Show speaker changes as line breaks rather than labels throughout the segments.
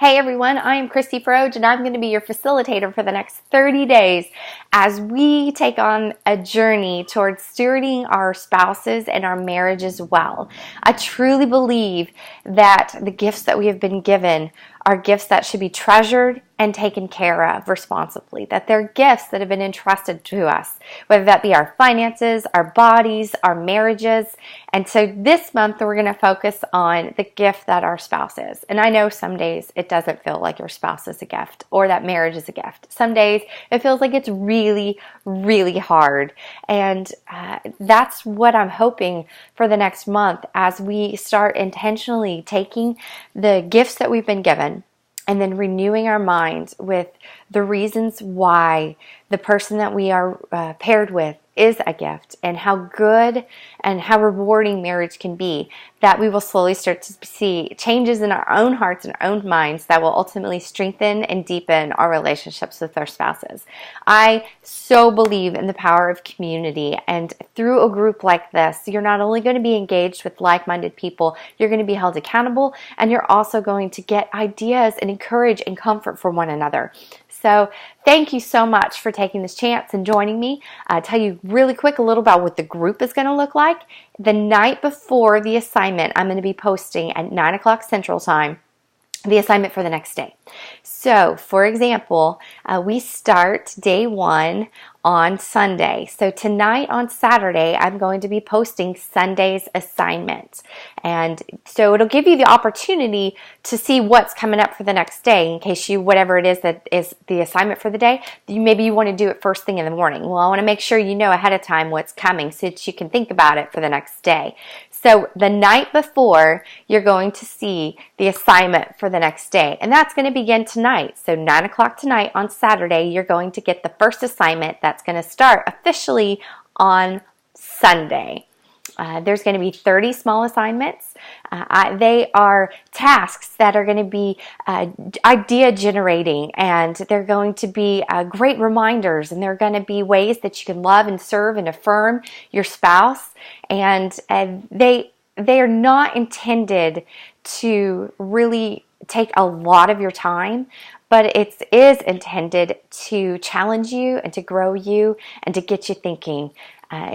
Hey everyone, I am Christy Froge and I'm going to be your facilitator for the next 30 days as we take on a journey towards stewarding our spouses and our marriages well. I truly believe that the gifts that we have been given are gifts that should be treasured and taken care of responsibly, that they're gifts that have been entrusted to us, whether that be our finances, our bodies, our marriages. And so this month we're going to focus on the gift that our spouse is. And I know some days it doesn't feel like your spouse is a gift or that marriage is a gift. Some days it feels like it's really, really hard. And that's what I'm hoping for the next month as we start intentionally taking the gifts that we've been given and then renewing our minds with the reasons why the person that we are paired with is a gift and how good and how rewarding marriage can be, that we will slowly start to see changes in our own hearts and our own minds that will ultimately strengthen and deepen our relationships with our spouses. I so believe in the power of community, and through a group like this, you're not only going to be engaged with like-minded people, you're going to be held accountable, and you're also going to get ideas and encourage and comfort from one another. So thank you so much for taking this chance and joining me. I'll tell you really quick a little about what the group is going to look like. The night before the assignment, I'm going to be posting at 9 o'clock Central Time the assignment for the next day. So, for example, we start day one on Sunday. So tonight on Saturday, I'm going to be posting Sunday's assignment. And so it'll give you the opportunity to see what's coming up for the next day in case whatever it is that is the assignment for the day, maybe you want to do it first thing in the morning. Well, I want to make sure you know ahead of time what's coming so that you can think about it for the next day. So the night before, you're going to see the assignment for the next day. And that's going to begin tonight. So 9 o'clock tonight on Saturday, you're going to get the first assignment that's going to start officially on Sunday. There's going to be 30 small assignments. They are tasks that are going to be idea generating, and they're going to be great reminders, and they're going to be ways that you can love and serve and affirm your spouse. And they are not intended to really take a lot of your time, but it is intended to challenge you and to grow you and to get you thinking.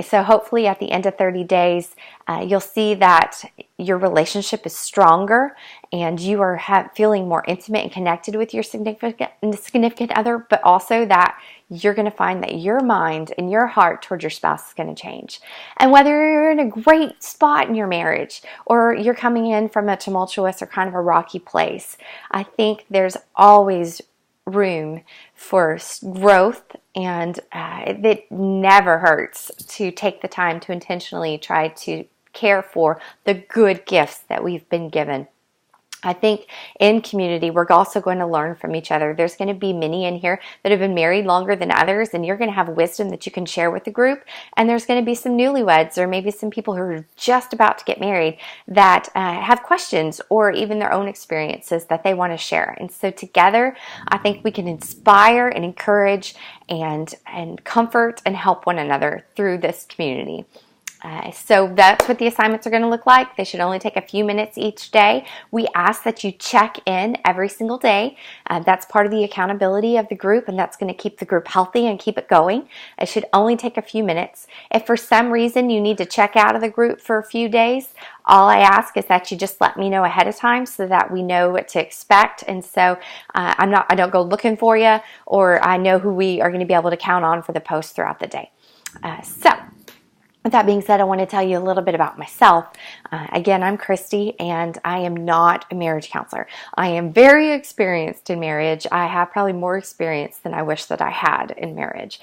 So hopefully at the end of 30 days, you'll see that your relationship is stronger and you are feeling more intimate and connected with your significant other, but also that you're going to find that your mind and your heart towards your spouse is going to change. And whether you're in a great spot in your marriage or you're coming in from a tumultuous or kind of a rocky place, I think there's always room for growth, and it never hurts to take the time to intentionally try to care for the good gifts that we've been given. I think in community, we're also going to learn from each other. There's going to be many in here that have been married longer than others, and you're going to have wisdom that you can share with the group. And there's going to be some newlyweds or maybe some people who are just about to get married that have questions or even their own experiences that they want to share. And so together, I think we can inspire and encourage and comfort and help one another through this community. So that's what the assignments are going to look like. They should only take a few minutes each day. We ask that you check in every single day. That's part of the accountability of the group, and that's going to keep the group healthy and keep it going. It should only take a few minutes. If for some reason you need to check out of the group for a few days, all I ask is that you just let me know ahead of time so that we know what to expect. And so I don't go looking for you, or I know who we are going to be able to count on for the post throughout the day. With that being said, I want to tell you a little bit about myself. Again, I'm Christy, and I am not a marriage counselor. I am very experienced in marriage. I have probably more experience than I wish that I had in marriage.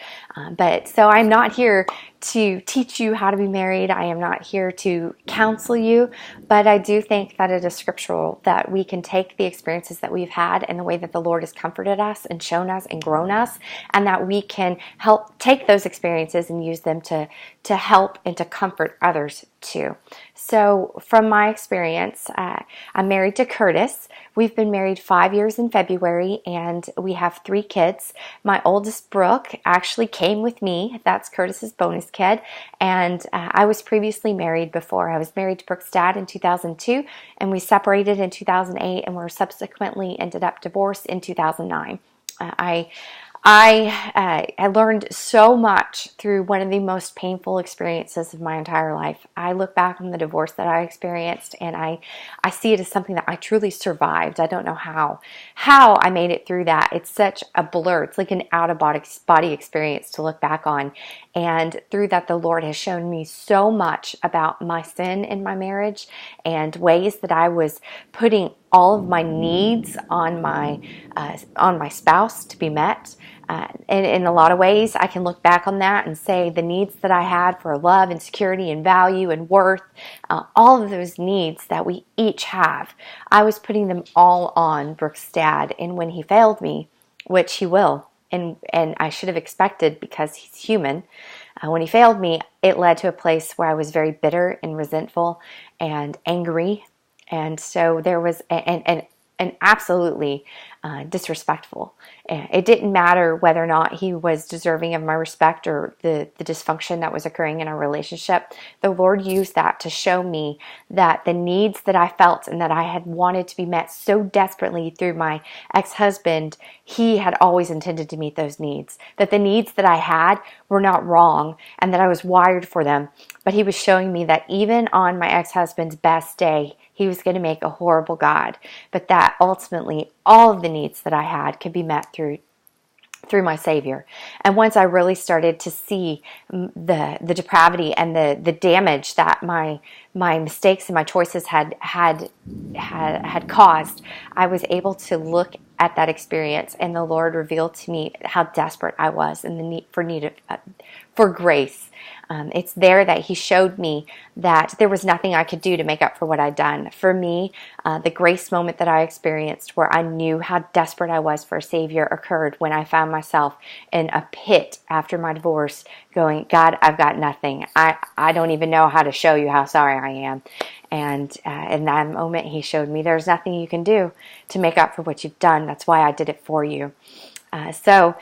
So I'm not here to teach you how to be married. I am not here to counsel you, but I do think that it is scriptural that we can take the experiences that we've had and the way that the Lord has comforted us and shown us and grown us, and that we can help take those experiences and use them to help help and to comfort others too. So from my experience, I'm married to Curtis. We've been married 5 years in February, and we have 3 kids. My oldest, Brooke, actually came with me. That's Curtis's bonus kid. And I was previously married before. I was married to Brooke's dad in 2002, and we separated in 2008, and were subsequently ended up divorced in 2009. I learned so much through one of the most painful experiences of my entire life. I look back on the divorce that I experienced, and I see it as something that I truly survived. I don't know how I made it through that. It's such a blur. It's like an out-of-body experience to look back on. And through that, the Lord has shown me so much about my sin in my marriage and ways that I was putting all of my needs on my spouse to be met. And in a lot of ways, I can look back on that and say the needs that I had for love and security and value and worth, all of those needs that we each have, I was putting them all on Brooke's dad. And when he failed me, which he will, and I should have expected because he's human, when he failed me, it led to a place where I was very bitter and resentful and angry. And so there was an absolutely disrespectful. It didn't matter whether or not he was deserving of my respect or the dysfunction that was occurring in our relationship. The Lord used that to show me that the needs that I felt and that I had wanted to be met so desperately through my ex-husband, he had always intended to meet those needs. That the needs that I had were not wrong and that I was wired for them. But he was showing me that even on my ex-husband's best day, he was going to make a horrible God, but that ultimately all of the needs that I had could be met through my Savior. And once I really started to see the depravity and the damage that my mistakes and my choices had caused, I was able to look at that experience, and the Lord revealed to me how desperate I was in the need for grace. It's there that he showed me that there was nothing I could do to make up for what I'd done. For me, the grace moment that I experienced where I knew how desperate I was for a Savior occurred when I found myself in a pit after my divorce going, God, I've got nothing. I don't even know how to show you how sorry I am. And in that moment, he showed me there's nothing you can do to make up for what you've done. That's why I did it for you. So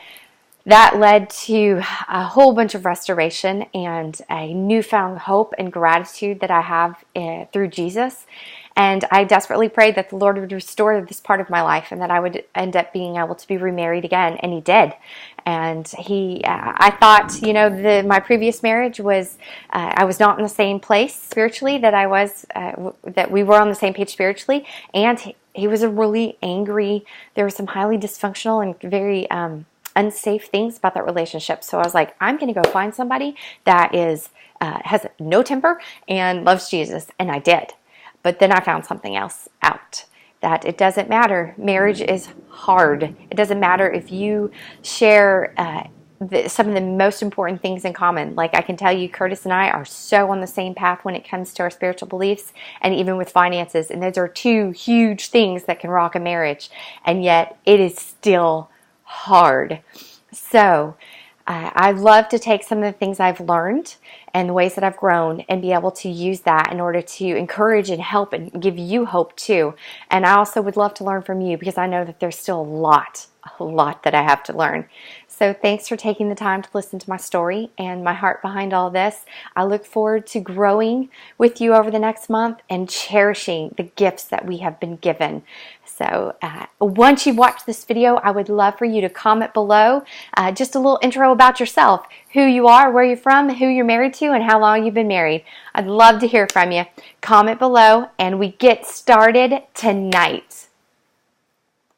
that led to a whole bunch of restoration and a newfound hope and gratitude that I have through Jesus. And I desperately prayed that the Lord would restore this part of my life and that I would end up being able to be remarried again. And he did. And I thought, my previous marriage was, I was not in the same place spiritually that I was, that we were on the same page spiritually. And he was a really angry, there were some highly dysfunctional and very unsafe things about that relationship. So I was like, I'm going to go find somebody that has no temper and loves Jesus. And I did. But then I found something else out, that it doesn't matter. Marriage is hard. It doesn't matter if you share some of the most important things in common. Like I can tell you, Curtis and I are so on the same path when it comes to our spiritual beliefs and even with finances. And those are 2 huge things that can rock a marriage. And yet it is still hard. So I love to take some of the things I've learned and the ways that I've grown and be able to use that in order to encourage and help and give you hope too. And I also would love to learn from you because I know that there's still a lot that I have to learn. So thanks for taking the time to listen to my story and my heart behind all this. I look forward to growing with you over the next month and cherishing the gifts that we have been given. So once you've watched this video, I would love for you to comment below just a little intro about yourself, who you are, where you're from, who you're married to, and how long you've been married. I'd love to hear from you. Comment below, and we get started tonight.